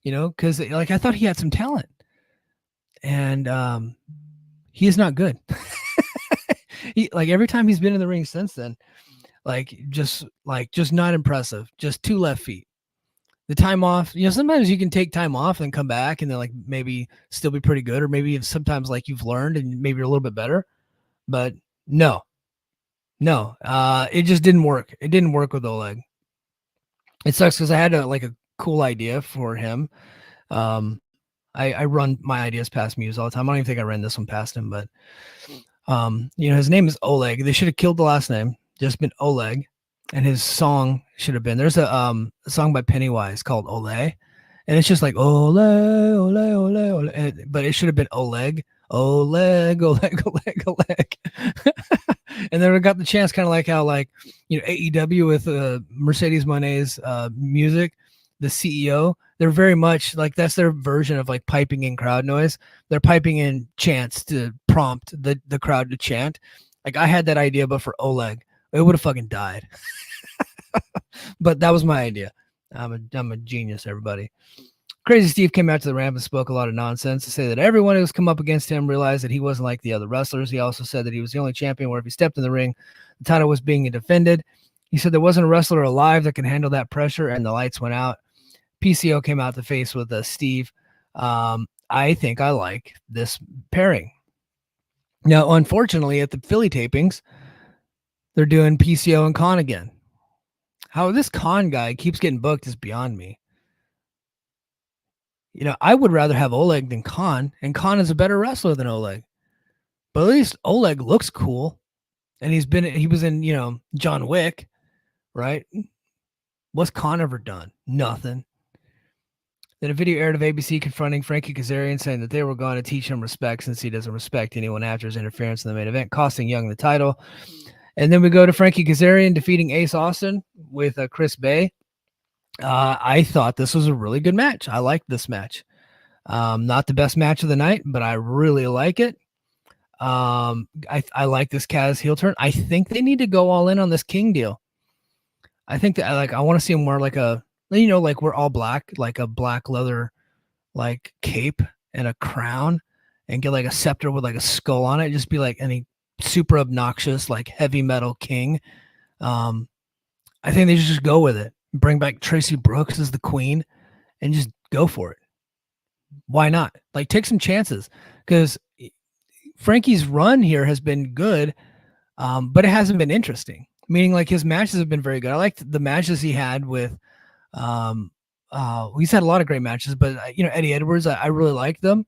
because I thought he had some talent. And he is not good. Every time he's been in the ring since then, just not impressive. Just 2 left feet. The time off, sometimes you can take time off and come back and then maybe still be pretty good, or maybe if sometimes you've learned and maybe you're a little bit better. But no, it just didn't work. It didn't work with Oleg. It sucks because I had a cool idea for him. I run my ideas past Muse all the time. I don't even think I ran this one past him, but his name is Oleg. They should have killed the last name, just been Oleg, and his song should have been. There's a song by Pennywise called Ole, and it's just like Ole, Ole, Ole, Ole, but it should have been Oleg, Oleg, Oleg, Oleg, Oleg. And then we got the chance, kind of like how AEW with Mercedes Monet's music, the CEO. They're very much that's their version of piping in crowd noise. They're piping in chants to prompt the crowd to chant. Like I had that idea, but for Oleg, it would have fucking died. But that was my idea. I'm a genius, everybody. Crazy Steve came out to the ramp and spoke a lot of nonsense to say that everyone who's come up against him realized that he wasn't like the other wrestlers. He also said that he was the only champion where if he stepped in the ring, the title was being defended. He said there wasn't a wrestler alive that can handle that pressure, and the lights went out. PCO came out to face with Steve. I think I like this pairing. Now, unfortunately, at the Philly tapings, they're doing PCO and Khan again. How this Khan guy keeps getting booked is beyond me. You know, I would rather have Oleg than Khan, and Khan is a better wrestler than Oleg. But at least Oleg looks cool, and he was in, John Wick, right? What's Khan ever done? Nothing. Then a video aired of ABC confronting Frankie Kazarian, saying that they were going to teach him respect since he doesn't respect anyone after his interference in the main event, costing Young the title. And then we go to Frankie Kazarian defeating Ace Austin with Chris Bay. I thought this was a really good match. I liked this match. Not the best match of the night, but I really like it. I like this Kaz heel turn. I think they need to go all in on this King deal. I think that I want to see him wear like like we're all black, like a black leather, like cape and a crown, and get like a scepter with like a skull on it. Just be like any super obnoxious, like heavy metal king. I think they should just go with it. Bring back Tracy Brooks as the queen and just go for it. Why not? Like take some chances, because Frankie's run here has been good, but it hasn't been interesting. Meaning like his matches have been very good. I liked the matches he had with he's had a lot of great matches, but Eddie Edwards, I really liked them.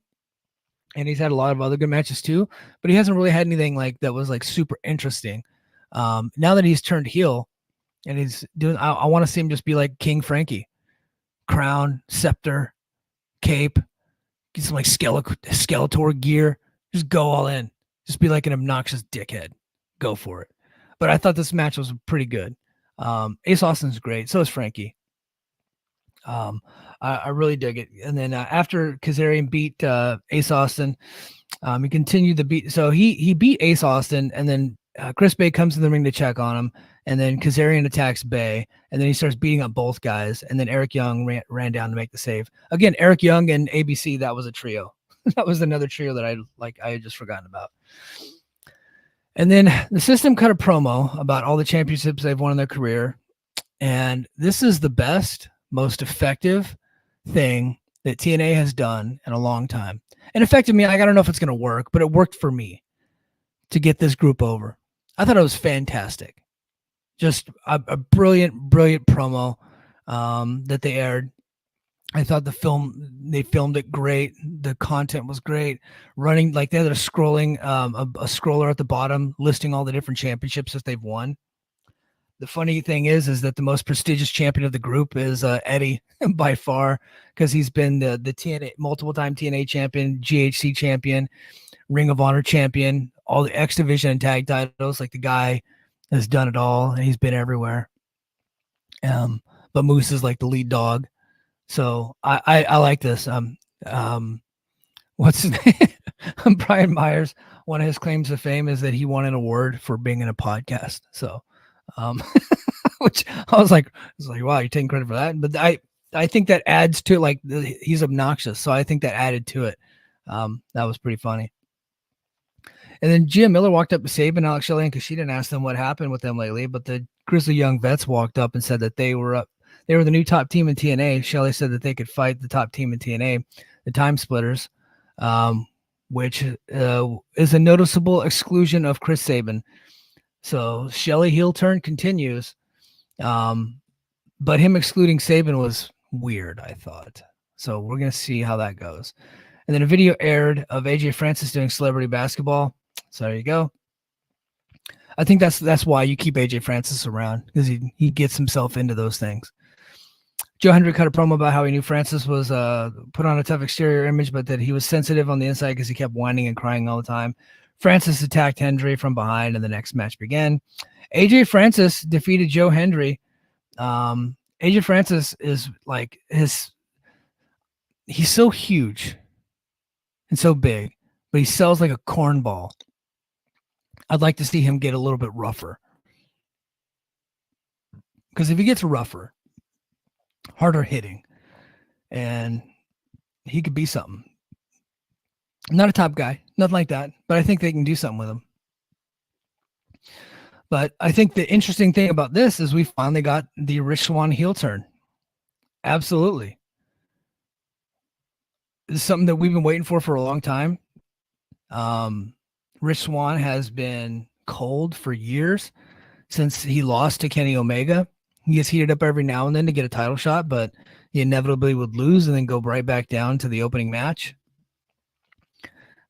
And he's had a lot of other good matches too, but he hasn't really had anything like that was like super interesting. Now that he's turned heel and he's doing, I want to see him just be like King Frankie, crown, scepter, cape, get some like Skeletor gear, just go all in, just be like an obnoxious dickhead, go for it. But I thought this match was pretty good. Ace Austin's great, so is Frankie. I really dig it. And then after Kazarian beat Ace Austin, he continued the beat. So he beat Ace Austin, and then Chris Bay comes in the ring to check on him, and then Kazarian attacks Bay, and then he starts beating up both guys, and then Eric Young ran down to make the save. Again, Eric Young and ABC, that was a trio. That was another trio that I had just forgotten about. And then the System cut a promo about all the championships they've won in their career, and this is the best, most effective thing that TNA has done in a long time. And effective me, I don't know if it's going to work, but it worked for me to get this group over. I thought it was fantastic. Just a brilliant promo that they aired. I thought they filmed it great. The content was great. Running, like they had a scroller at the bottom listing all the different championships that they've won. The funny thing is that the most prestigious champion of the group is Eddie by far, because he's been the TNA multiple time TNA champion, GHC champion, Ring of Honor champion, all the X Division and tag titles. Like the guy has done it all, and he's been everywhere. But Moose is like the lead dog, so I like this. What's his name? Brian Myers. One of his claims to fame is that he won an award for being in a podcast. So. Which I was like, wow, you're taking credit for that. But I think that adds to it. Like he's obnoxious, so I think that added to it. That was pretty funny. And then Gia Miller walked up to Sabin, Alex Shelley, and Kushida and asked them what happened with them lately. But the Grizzly Young Vets walked up and said that they were the new top team in TNA. Shelley said that they could fight the top team in TNA, the Time Splitters, which is a noticeable exclusion of Chris Sabin. So Shelley heel turn continues, but him excluding Sabin was weird, I thought. So we're going to see how that goes. And then a video aired of AJ Francis doing celebrity basketball. So there you go. I think that's why you keep AJ Francis around, because he gets himself into those things. Joe Hendry cut a promo about how he knew Francis was put on a tough exterior image, but that he was sensitive on the inside because he kept whining and crying all the time. Francis attacked Hendry from behind, and the next match began. AJ Francis defeated Joe Hendry. AJ Francis is like he's so huge and so big, but he sells like a cornball. I'd like to see him get a little bit rougher. Because if he gets rougher, harder hitting, and he could be something. Not a top guy, nothing like that, but I think they can do something with him. But I think the interesting thing about this is we finally got the Rich Swann heel turn. Absolutely. This is something that we've been waiting for a long time. Rich Swann has been cold for years since he lost to Kenny Omega. He gets heated up every now and then to get a title shot, but he inevitably would lose and then go right back down to the opening match.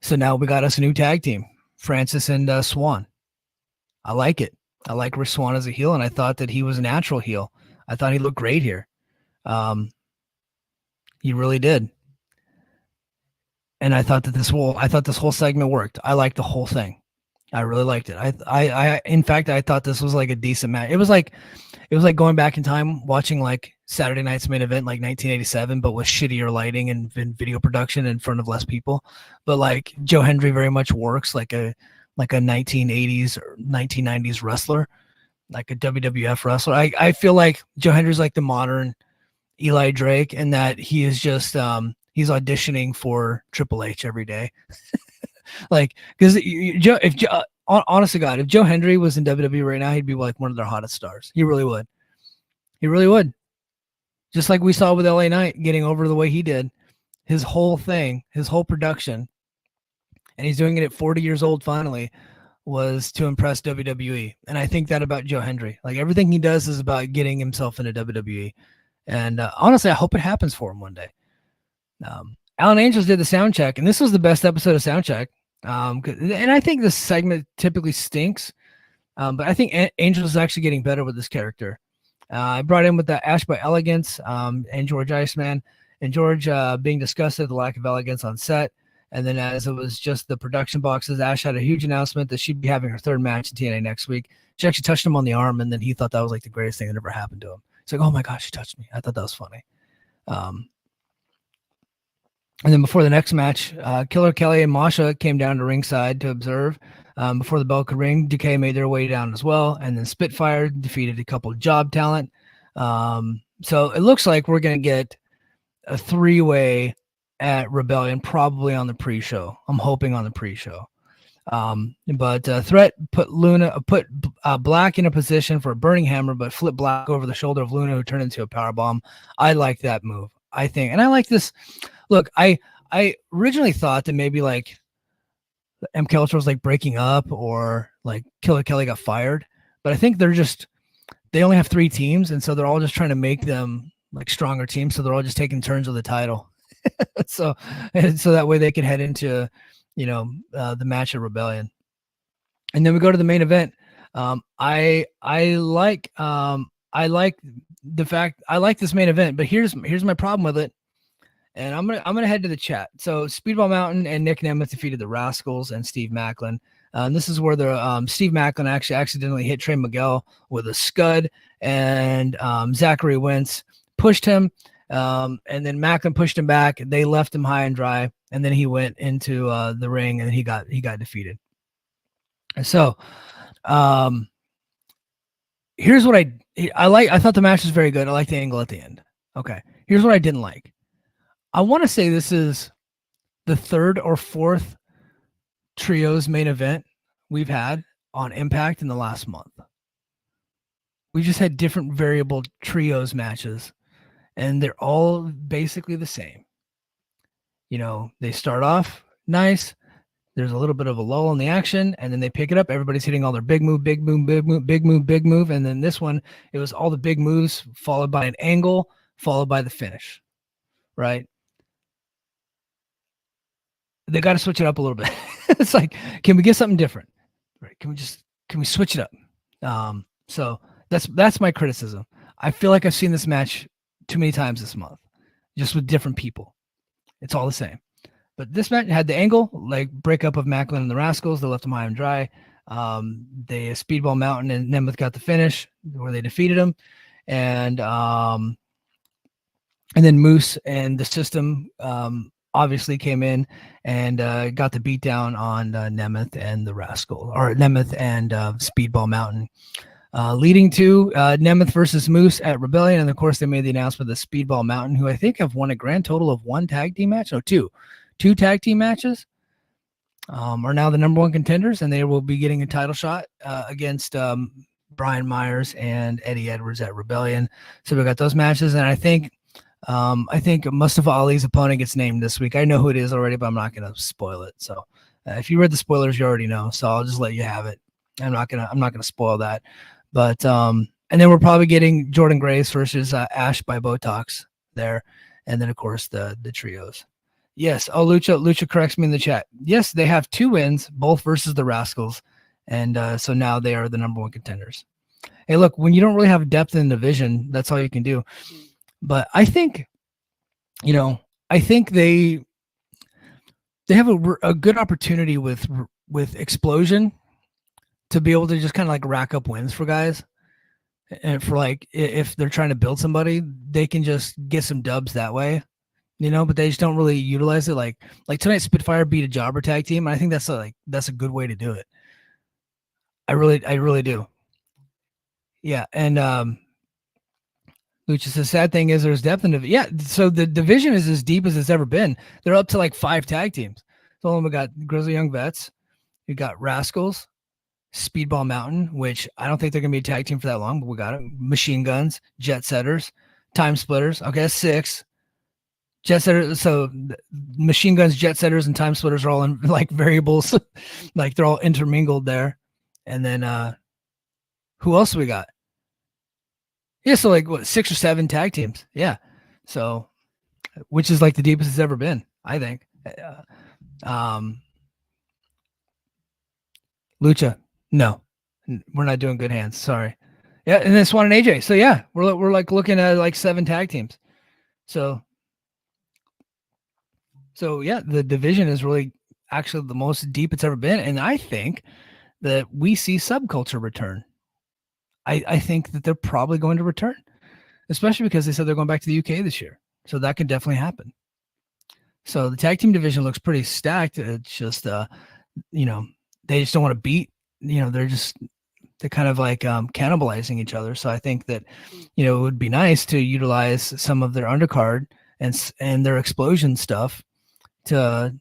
So now we got us a new tag team, Francis and Swann. I like it. I like Rich Swann as a heel, and I thought that he was a natural heel. I thought he looked great here. He really did. And I thought that this whole segment worked. I liked the whole thing. I really liked it. In fact, I thought this was like a decent match. It was like going back in time watching like Saturday Night's Main Event, like 1987, but with shittier lighting and video production in front of less people. But like Joe Hendry very much works like a 1980s or 1990s wrestler, like a WWF wrestler. I feel like Joe Hendry's like the modern Eli Drake, and that he is just he's auditioning for Triple H every day. Like, because honest to God, if Joe Hendry was in WWE right now, he'd be like one of their hottest stars. He really would. He really would. Just like we saw with LA Knight getting over the way he did. His whole thing, his whole production, and he's doing it at 40 years old finally, was to impress WWE. And I think that about Joe Hendry. Like, everything he does is about getting himself into WWE. And honestly, I hope it happens for him one day. Alan Angels did the sound check, and this was the best episode of sound check. And I think this segment typically stinks, but I think Angels is actually getting better with this character. I brought in with the Ash by Elegance and George Iceman, and George being disgusted at the lack of elegance on set. And then as it was just the production boxes, Ash had a huge announcement that she'd be having her third match in TNA next week. She actually touched him on the arm, and then he thought that was like the greatest thing that ever happened to him. He's like, oh my gosh, she touched me. I thought that was funny. And then before the next match, Killer Kelly and Masha came down to ringside to observe. Before the bell could ring, Decay made their way down as well. And then Spitfire defeated a couple of job talent. So it looks like we're going to get a three-way at Rebellion, probably on the pre-show. I'm hoping on the pre-show. But Threat put Black in a position for a burning hammer, but flipped Black over the shoulder of Luna, who turned into a powerbomb. I like that move, I think. And I like this. Look, I originally thought that maybe like MK Ultra was like breaking up, or like Killer Kelly got fired, but I think they only have 3 teams, and so they're all just trying to make them like stronger teams, so they're all just taking turns with the title. so that way they can head into the match at Rebellion. And then we go to the main event. I like the fact I like this main event, but here's my problem with it. And I'm gonna head to the chat. So Speedball Mountain and Nick Nemeth defeated the Rascals and Steve Macklin. This is where the Steve Macklin actually accidentally hit Trey Miguel with a scud, and Zachary Wentz pushed him, and then Macklin pushed him back. They left him high and dry, and then he went into the ring and he got defeated. And so here's what I like. I thought the match was very good. I like the angle at the end. Okay, here's what I didn't like. I want to say this is the 3rd or 4th trios main event we've had on Impact in the last month. We just had different variable trios matches, and they're all basically the same. They start off nice. There's a little bit of a lull in the action, and then they pick it up. Everybody's hitting all their big move, big move, big move, big move, big move. And then this one, it was all the big moves followed by an angle, followed by the finish, right? They got to switch it up a little bit. It's like, can we get something different? Right? Can we switch it up? So that's my criticism. I feel like I've seen this match too many times this month, just with different people. It's all the same. But this match had the angle, like breakup of Macklin and the Rascals. They left them high and dry. They Speedball Mountain and Nemeth got the finish where they defeated him. And then Moose and the System obviously came in and got the beat down on Nemeth and the Rascal, or Nemeth and Speedball Mountain, leading to Nemeth versus Moose at Rebellion. And of course, they made the announcement of Speedball Mountain, who I think have won a grand total of one tag team match. No, two tag team matches. Are now the number one contenders, and they will be getting a title shot against Brian Myers and Eddie Edwards at Rebellion. So we got those matches, and I think Mustafa Ali's opponent gets named this week. I know who it is already, but I'm not going to spoil it. So if you read the spoilers, you already know. So I'll just let you have it. I'm not gonna spoil that. But and then we're probably getting Jordan Grace versus Ash by Botox there, and then of course the trios. Yes. Oh, Lucha corrects me in the chat. Yes, they have 2 wins, both versus the Rascals, and so now they are the number one contenders. Hey, look, when you don't really have depth in the division, that's all you can do. But I think, I think they have a good opportunity with Explosion to be able to just kind of like rack up wins for guys. And for like, if they're trying to build somebody, they can just get some dubs that way, but they just don't really utilize it. Like tonight, Spitfire beat a Jobber tag team. And I think that's a good way to do it. I really do. Yeah. And, Lucha says, sad thing is there's depth in it. Yeah. So the division is as deep as it's ever been. They're up to like 5 tag teams. So we got Grizzly Young Vets. We got Rascals, Speedball Mountain, which I don't think they're going to be a tag team for that long, but we got it. Machine Guns, Jet Setters, Time Splitters. Okay, that's 6. Jet Setters. So Machine Guns, Jet Setters, and Time Splitters are all in like variables. Like they're all intermingled there. And then who else we got? Yeah, so like what, 6 or 7 tag teams. Yeah. So, which is like the deepest it's ever been, I think. Lucha, no, we're not doing good hands. Sorry. Yeah, and then Swan and AJ. So yeah, we're like looking at like 7 tag teams. So yeah, the division is really actually the most deep it's ever been, and I think that we see Subculture return. I think that they're probably going to return, especially because they said they're going back to the UK this year. So that could definitely happen. So the tag team division looks pretty stacked. It's just, they just don't want to beat, they're kind of like cannibalizing each other. So I think that, it would be nice to utilize some of their undercard and their Explosion stuff to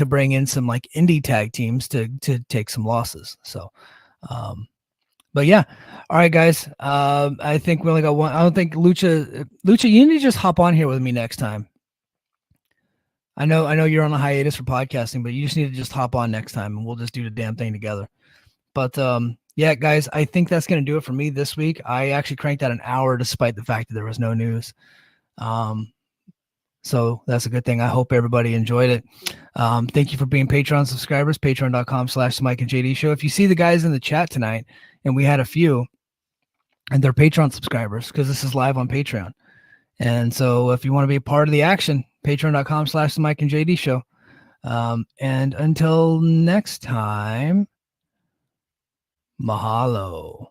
bring in some like indie tag teams to take some losses. So, but yeah. All right, guys. I think we only got one. I don't think Lucha, you need to just hop on here with me next time. I know you're on a hiatus for podcasting, but you just need to just hop on next time and we'll just do the damn thing together. But yeah, guys, I think that's going to do it for me this week. I actually cranked out an hour despite the fact that there was no news. So that's a good thing. I hope everybody enjoyed it. Thank you for being Patreon subscribers, patreon.com/TheMikeandJD Show. If you see the guys in the chat tonight, and we had a few, and they're Patreon subscribers because this is live on Patreon. And so if you want to be a part of the action, patreon.com/TheMikeandJD Show. And until next time, mahalo.